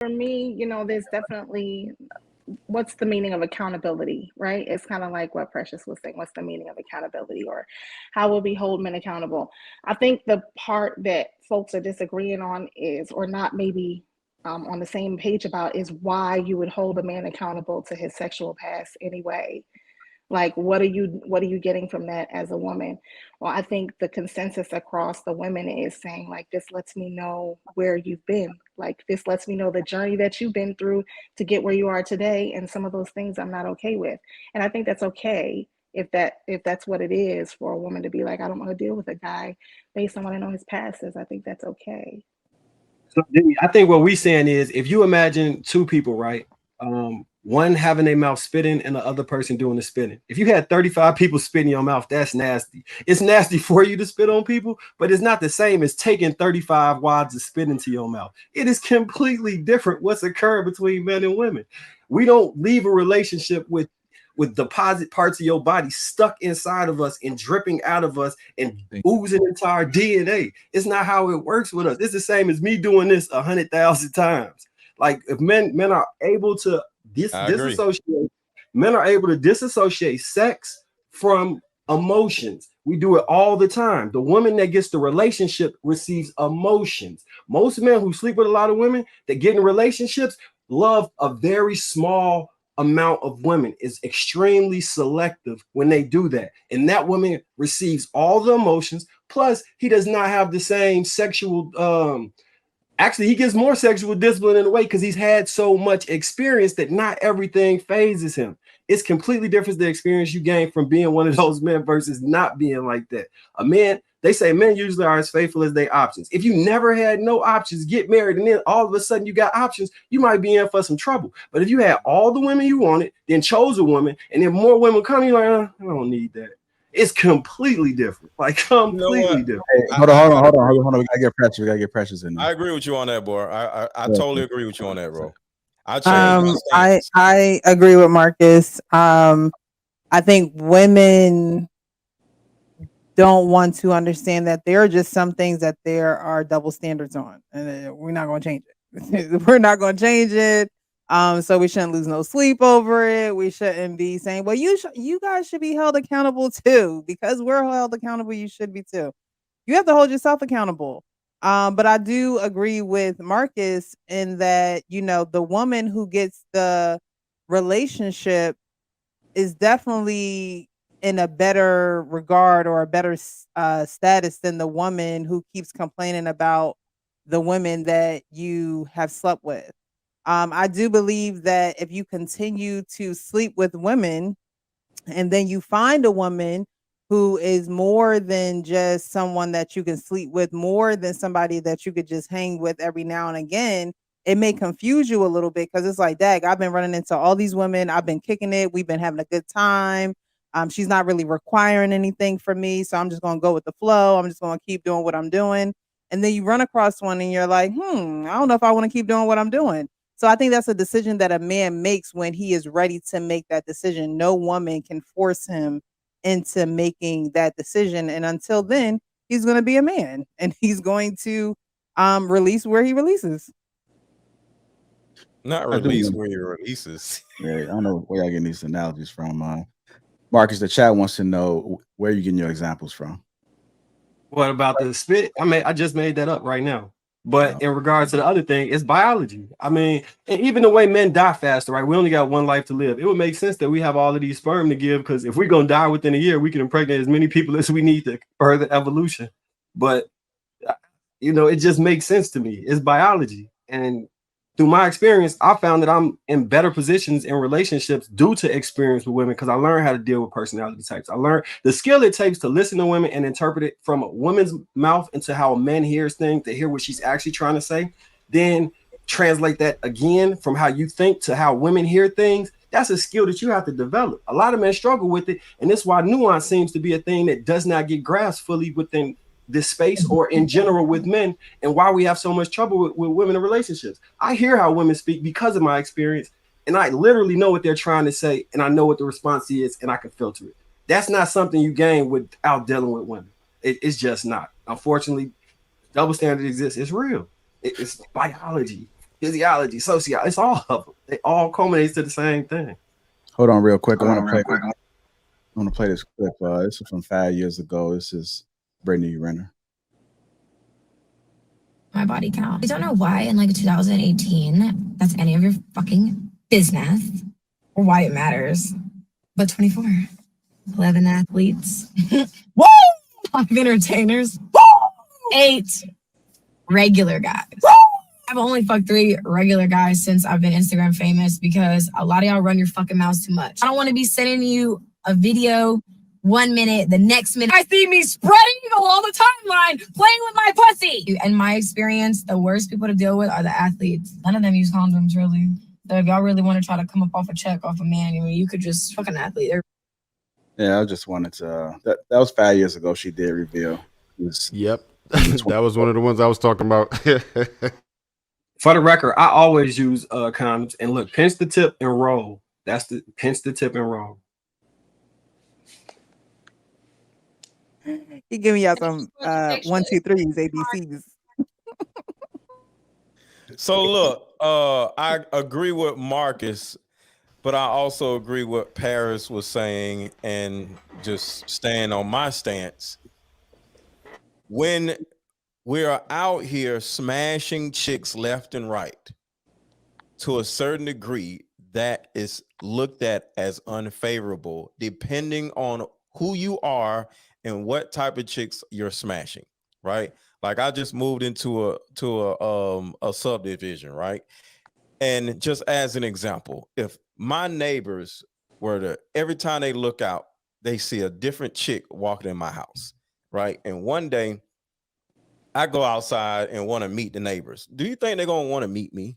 For me, there's definitely what's the meaning of accountability, right? It's kind of like what Precious was saying. What's the meaning of accountability, or how will we hold men accountable? I think the part that folks are disagreeing on is, or not maybe on the same page about, is why you would hold a man accountable to his sexual past anyway. Like, what are you getting from that as a woman? Well, I think the consensus across the women is saying, like, this lets me know where you've been. Like, this lets me know the journey that you've been through to get where you are today, and some of those things I'm not okay with. And I think that's okay if that's what it is, for a woman to be like, I don't want to deal with a guy based on what I know his past is. I think that's okay. So I think what we saying is, if you imagine two people, right? One having their mouth spitting and the other person doing the spitting. If you had 35 people spitting in your mouth, that's nasty. It's nasty for you to spit on people, but it's not the same as taking 35 wads of spit into your mouth. It is completely different what's occurring between men and women. We don't leave a relationship with deposit parts of your body stuck inside of us and dripping out of us and oozing into our DNA. It's not how it works with us. It's the same as me doing this 100,000 times. Like, if men are able to disassociate, men are able to disassociate sex from emotions. We do it all the time. The woman that gets the relationship receives emotions. Most men who sleep with a lot of women that get in relationships love a very small amount of women, is extremely selective when they do that. And that woman receives all the emotions. Plus, he does not have the same sexual actually, he gets more sexual discipline in a way because he's had so much experience that not everything phases him. It's completely different, the experience you gain from being one of those men versus not being like that. A man, they say men usually are as faithful as their options. If you never had no options, get married, and then all of a sudden you got options, you might be in for some trouble. But if you had all the women you wanted, then chose a woman, and then more women come, you're like, I don't need that. It's completely different. Like, completely different. Hey, hold on. We gotta get Precious. We gotta get Precious in there. I agree with you on that, boy. I totally agree with you on that, bro. I agree with Marcus. I think women don't want to understand that there are just some things that there are double standards on, and we're not going to change it. We're not going to change it. So we shouldn't lose no sleep over it. We shouldn't be saying, well, you guys should be held accountable too, because we're held accountable. You should be too. You have to hold yourself accountable. But I do agree with Marcus in that, the woman who gets the relationship is definitely in a better regard or a better status than the woman who keeps complaining about the women that you have slept with. I do believe that if you continue to sleep with women and then you find a woman who is more than just someone that you can sleep with, more than somebody that you could just hang with every now and again, it may confuse you a little bit because it's like, dag, I've been running into all these women. I've been kicking it. We've been having a good time. She's not really requiring anything from me. So I'm just going to go with the flow. I'm just going to keep doing what I'm doing. And then you run across one and you're like, I don't know if I want to keep doing what I'm doing. So I think that's a decision that a man makes when he is ready to make that decision. No woman can force him into making that decision. And until then, he's going to be a man and he's going to release where he releases. Not release where he releases. Yeah, I don't know where y'all getting these analogies from. Marcus, the chat wants to know where you getting your examples from. What about the spit? I just made that up right now. But in regards to the other thing, it's biology. And even the way men die faster, right? We only got one life to live. It would make sense that we have all of these sperm to give, because if we're going to die within a year, we can impregnate as many people as we need to further evolution. But, it just makes sense to me. It's biology. And through my experience, I found that I'm in better positions in relationships due to experience with women, because I learned how to deal with personality types. I learned the skill it takes to listen to women and interpret it from a woman's mouth into how a man hears things, to hear what she's actually trying to say, then translate that again from how you think to how women hear things. That's a skill that you have to develop. A lot of men struggle with it, and that's why nuance seems to be a thing that does not get grasped fully within this space or in general with men, and why we have so much trouble with women in relationships. I hear how women speak because of my experience, and I literally know what they're trying to say, and I know what the response is, and I can filter it. That's not something you gain without dealing with women. It's just not. Unfortunately, double standard exists. It's real. It's biology. physiology, sociology. It's all of them. They all culminate to the same thing. Hold on real quick. I want to play this clip. This is from 5 years ago. This is Brittany Renner. My body count. I don't know why in like 2018 that's any of your fucking business or why it matters. But 24, 11 athletes, woo! 5 entertainers, woo! 8 regular guys. Woo! I've only fucked 3 regular guys since I've been Instagram famous because a lot of y'all run your fucking mouths too much. I don't want to be sending you a video 1 minute, the next minute I see me spreading eagle on the timeline, playing with my pussy. In my experience, the worst people to deal with are the athletes. None of them use condoms, really. So if y'all really want to try to come up off a check off a man, I mean, you could just fuck an athlete. Yeah, I just wanted to. That was 5 years ago. She did reveal. Yep, that was one of the ones I was talking about. For the record, I always use condoms. And look, pinch the tip and roll. That's the pinch the tip and roll. He giving y'all some 1, 2, 3s, ABCs. So look, I agree with Marcus, but I also agree with Paris was saying, and just staying on my stance. When we are out here smashing chicks left and right, to a certain degree, that is looked at as unfavorable, depending on who you are and what type of chicks you're smashing, right? Like I just moved into a subdivision, right? And just as an example, if my neighbors were to, every time they look out, they see a different chick walking in my house, right? And one day I go outside and want to meet the neighbors. Do you think they're going to want to meet me?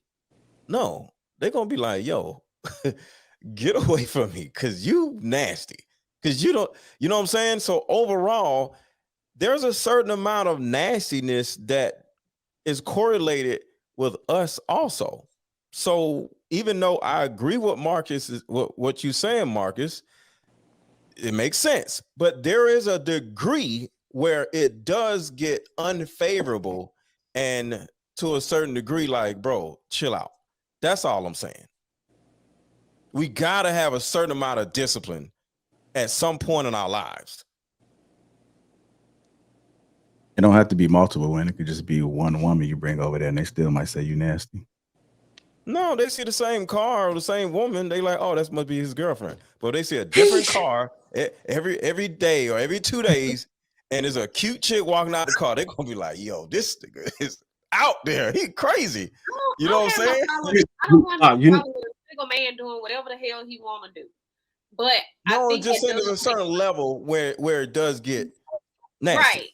No, they're going to be like, yo, get away from me because you nasty. Because you don't, you know what I'm saying? So overall, there's a certain amount of nastiness that is correlated with us also. So even though I agree with Marcus, what you're saying, Marcus, it makes sense. But there is a degree where it does get unfavorable, and to a certain degree, like, bro, chill out. That's all I'm saying. We got to have a certain amount of discipline at some point in our lives. It don't have to be multiple women. It could just be one woman you bring over there and they still might say you nasty. No, they see the same car or the same woman. They like, oh, that must be his girlfriend. But they see a different car every day or every 2 days, and there's a cute chick walking out the car. They're going to be like, yo, this nigga is out there. He crazy. You know what I'm saying? I don't want to with a single man doing whatever the hell he want to do. But no, I think just saying there's a certain level where it does get nasty. Right.